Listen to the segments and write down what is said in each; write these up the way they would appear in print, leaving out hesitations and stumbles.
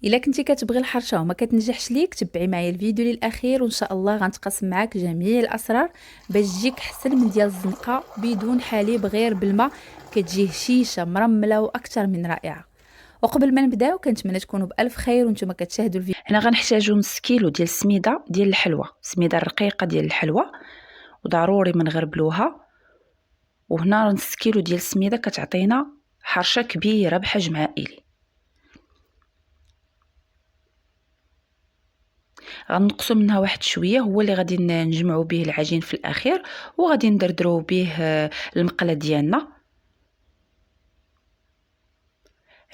الا كنتي كتبغي الحرشه وما كتنجحش ليك، تبعي معايا الفيديو للاخير وان شاء الله غنتقاسم معاك جميع الاسرار باش تجيك حسن من ديال الزنقه بدون حليب، غير بالماء. كتجي هشيشه مرمله واكثر من رائعه. وقبل ما نبداو كنتمنى تكونوا بالف خير وانتم كتشاهدوا الفيديو. هنا غنحتاجو نص كيلو ديال السميده ديال الحلوى، السميده الرقيقه ديال الحلوى، وضروري ما نغربلوها. وهنا نص كيلو ديال السميده كتعطينا حرشه كبيره بحجم عائلي. غنقصوا منها واحد شويه، هو اللي غادي نجمعوا به العجين في الاخير، وغادي ندردروا به المقله ديالنا.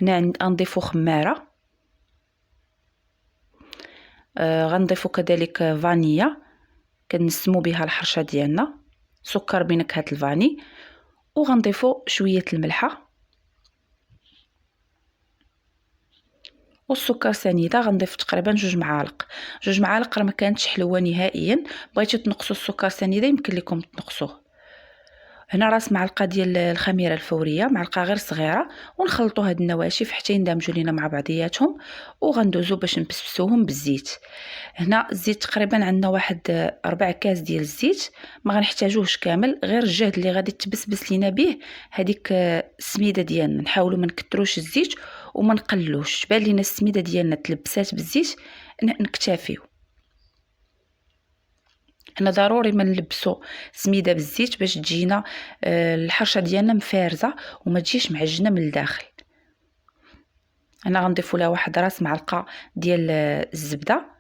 هنا غنضيفوا خماره، غنضيفوا كذلك فانيلا كنسمو بها الحرشه ديالنا، سكر بنكهه الفاني، وغنضيفوا شويه الملحه والسكر سنيده. غنضيف تقريبا 2 معالق. 2 معالق راه ما كانتش حلوه نهائيا، بغيتو تنقصوا السكر سنيده يمكن لكم تنقصوه. هنا راس معلقه ديال الخميره الفوريه، معلقه غير صغيره، ونخلطوا هاد النواشف حتى يندمجوا لينا مع بعضياتهم، وغندوزو باش نبسبسوهم بالزيت. هنا الزيت تقريبا عندنا واحد 4 كاس ديال الزيت، ما غنحتاجوهش كامل، غير الجهد اللي غادي تبسبس لينا به هذيك السميده ديالنا. نحاولوا ما نكثروش الزيت وما نقللوش، بان لينا السميده ديالنا تلبسات بالزيت نكتفيو. حنا ضروري ما نلبسوا سميده بالزيت باش تجينا الحرشه ديالنا مفارزه وما تجيش معجنه من الداخل. انا غنضيفوا لها واحد راس معلقه ديال الزبده،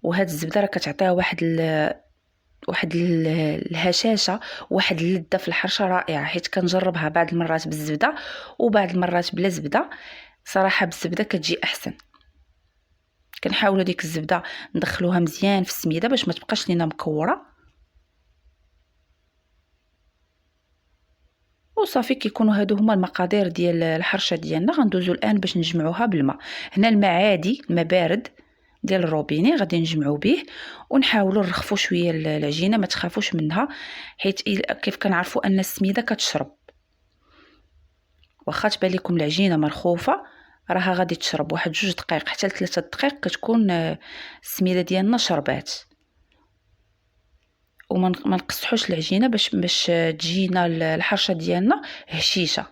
وهاد الزبده راه كتعطيها واحد الهشاشه، واحد اللذه في الحرشه رائعه، حيت كنجربها بعض المرات بالزبده وبعض المرات بلا زبده. صراحه بالزبده كتجي احسن. كنحاولوا ديك الزبده ندخلوها مزيان في السميده باش ما تبقاش لينا مكوره، وصافي. كيكونوا هادو هما المقادير ديال الحرشه ديالنا. غندوزو الان باش نجمعوها بالماء. هنا الماء عادي، الماء بارد ديال الروبيني غادي نجمعو به، ونحاولوا نرخفوا شويه العجينه، ما تخافوش منها، حيت كيف كنعرفوا ان السميده كتشرب. واخا تبان لكم العجينه مرخوفه، راها غادي تشرب واحد 2 دقائق حتى 3 دقائق كتكون السميده ديالنا شربات. وما نقصحوش العجينه باش تجينا الحرشه ديالنا هشيشه.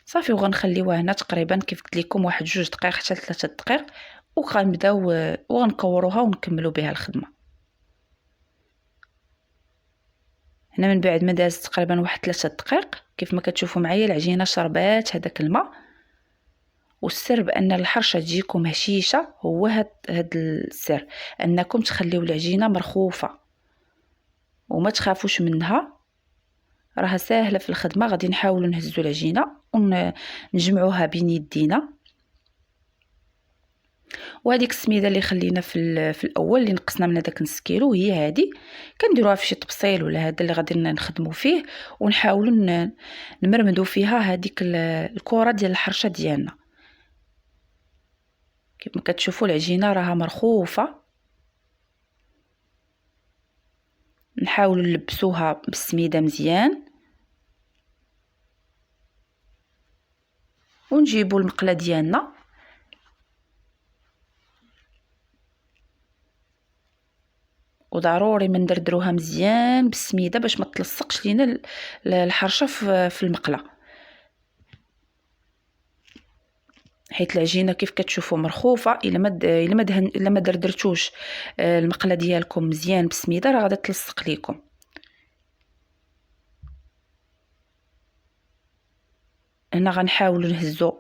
صافي، وغنخليوها هنا تقريبا كيف قلت لكم واحد 2 دقائق حتى 3 دقائق، وغنبداو وغنكوروها ونكملوا بها الخدمه. هنا من بعد ما داز تقريبا واحد 3 دقائق، كيف ما كتشوفوا معايا العجينه شربات هذاك الماء. والسر بان الحرشه تجيكم هشيشه هو هاد السر، انكم تخليو العجينه مرخوفه وما تخافوش منها، راها ساهله في الخدمه. غادي نحاولوا نهزوا العجينه ونجمعوها بين يدينا. وهذيك السميده اللي خلينا في الاول اللي نقصنا من داك نص كيلو، هي هذه كنديروها في شي طبسيل ولا هذا اللي غادي نخدموا فيه، ونحاولوا نمرمدوا فيها هذيك الكره ديال الحرشه ديالنا. كيف ما كتشوفوا العجينه راها مرخوفه. نحاولوا نلبسوها بالسميده مزيان، ونجيبوا المقله ديالنا وضروري من ندردروها مزيان بالسميده باش ما تلصقش لينا الحرشه في المقله، حيت العجينه كيف كتشوفوا مرخوفه. الا ما دردرتوش المقله ديالكم مزيان بالسميده راه غادا تلصق ليكم. هنا غنحاولوا نهزوا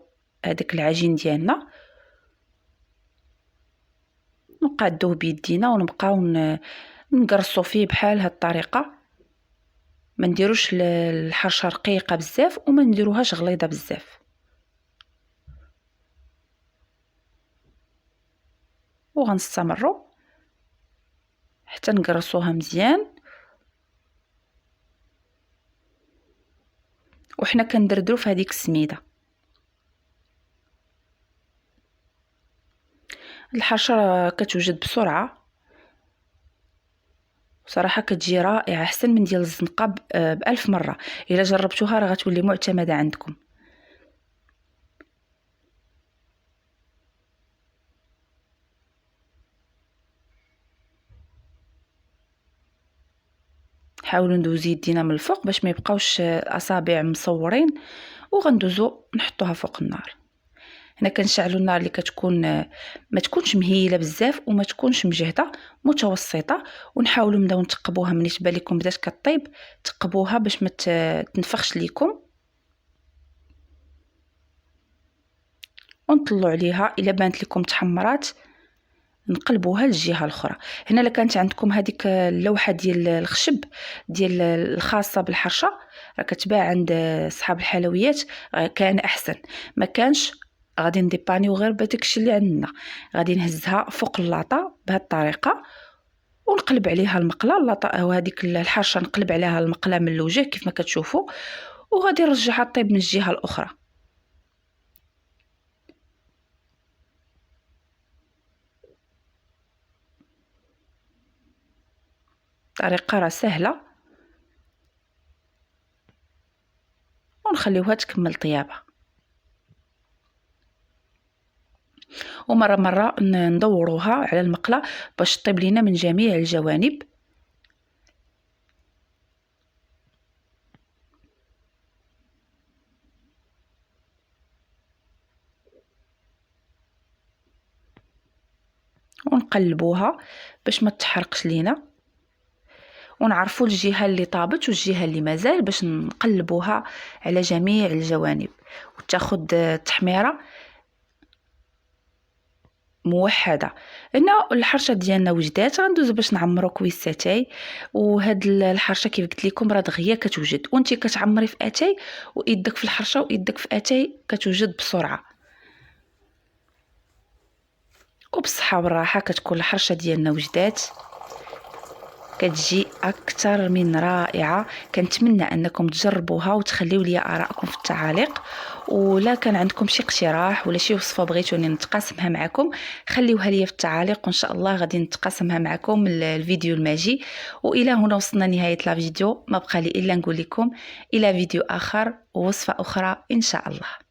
هذاك العجين ديالنا، نقادوه بيدينا ونبقاو نقرصوا فيه بحال هاد الطريقه. ما نديروش الحرشه رقيقه بزاف وما نديروهاش غليظه بزاف. وغنستمروا حتى نقرصوها مزيان. وحنا كندردروا في هذيك السميده. الحرشه كتوجد بسرعه، صراحه كتجي رائعه، احسن من ديال الزنقه بألف مره. الا جربتوها راه غتولي معتمده عندكم. نحاولوا ندوزو يدينا من الفوق باش ما يبقاوش الاصابع مصورين، وغندوزو نحطوها فوق النار. هنا كنشعلوا النار اللي كتكون ما تكونش مهيله بزاف وما تكونش مجهده، متوسطه، ونحاولوا نبداو نتقبوها ملي تبان لكم بدات كطيب، تقبوها باش ما تنفخش ليكم، ونطلعوا عليها. الا بانت لكم تحمرات نقلبوها للجهه الاخرى. هنا الا كانت عندكم هذيك اللوحه ديال الخشب ديال الخاصه بالحرشه راه كتباع عند اصحاب الحلويات، كان احسن. ما كانش غادي نديبانيو غير بداكشي اللي عندنا، غادي نهزها فوق اللاطه بهذه الطريقه ونقلب عليها المقله. اللاطه وهذيك الحرشه نقلب عليها المقله من الوجه كيف ما كتشوفوا، وغادي نرجعها طيب من الجهه الاخرى. طريقه راه سهله، ونخليوها تكمل طيابه. ومره مره ندوروها على المقله باش طيب لينا من جميع الجوانب. ونقلبوها باش ما تحرقش لينا، ونعرفوا الجهه اللي طابت والجهه اللي مازال باش نقلبوها على جميع الجوانب وتاخذ تحميره موحده. هنا الحرشه ديالنا وجدات، غندوزو باش نعمرو كويساتاي. وهاد الحرشه كيف قلت لكم راه دغيا كتوجد، وانت كتعمري في اتاي ويدك في الحرشه ويدك في اتاي كتوجد بسرعه وبصحه والراحه. كتكون الحرشه ديالنا وجدات، كتجي اكثر من رائعه. كنتمنى انكم تجربوها وتخليو لي ارائكم في التعاليق، ولا كان عندكم شي اقتراح ولا شي وصفه بغيتوني نتقاسمها معكم خليوها لي في التعاليق، وان شاء الله غادي نتقاسمها معكم الفيديو الماجي. والى هنا وصلنا نهايه لا فيديو، ما بقى لي الا نقول لكم الى فيديو اخر ووصفه اخرى ان شاء الله.